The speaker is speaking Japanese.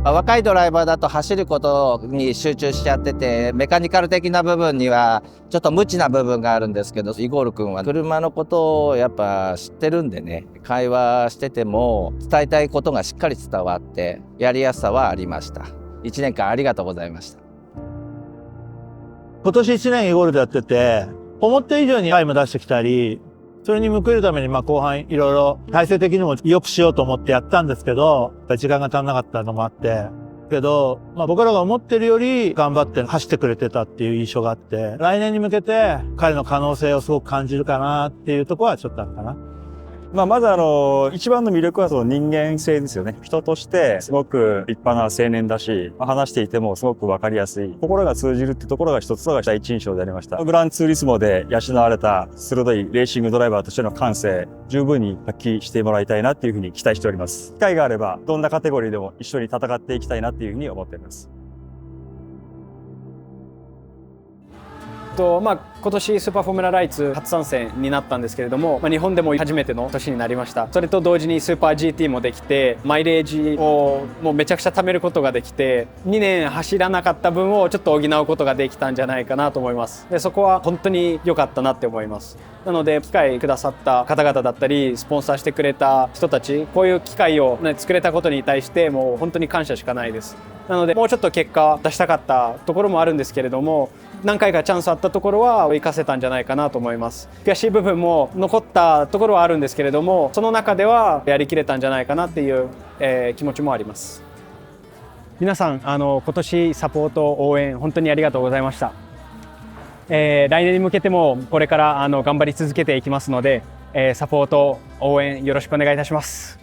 若いドライバーだと走ることに集中しちゃってて、メカニカル的な部分にはちょっと無知な部分があるんですけど、イゴール君は車のことをやっぱ知ってるんでね、会話してても伝えたいことがしっかり伝わってやりやすさはありました。1年間ありがとうございました。今年1年イゴールでやってて、思った以上にタイム出してきたり、それに報いるために後半いろいろ体制的にも良くしようと思ってやったんですけど、時間が足んなかったのもあって、けど、僕らが思ってるより頑張って走ってくれてたっていう印象があって、来年に向けて彼の可能性をすごく感じるかなっていうところはちょっとあるかな。まず一番の魅力はその人間性ですよね。人としてすごく立派な青年だし、話していてもすごくわかりやすい。心が通じるってところが一つが第一印象でありました。グランツーリスモで養われた鋭いレーシングドライバーとしての感性、十分に発揮してもらいたいなっていうふうに期待しております。機会があれば、どんなカテゴリーでも一緒に戦っていきたいなっていうふうに思っています。今年スーパーフォーミュラライツ初参戦になったんですけれども、日本でも初めての年になりました。それと同時にスーパー GT もできて、マイレージをもうめちゃくちゃ貯めることができて、2年走らなかった分をちょっと補うことができたんじゃないかなと思います。でそこは本当に良かったなって思います。なので機会くださった方々だったり、スポンサーしてくれた人たち、こういう機会を、作れたことに対してもう本当に感謝しかないです。なのでもうちょっと結果出したかったところもあるんですけれども、何回かチャンスあったところは生かせたんじゃないかなと思います。悔しい部分も残ったところはあるんですけれども、その中ではやりきれたんじゃないかなっていう、気持ちもあります。皆さん今年サポート応援本当にありがとうございました。来年に向けてもこれから頑張り続けていきますので、サポート応援よろしくお願いいたします。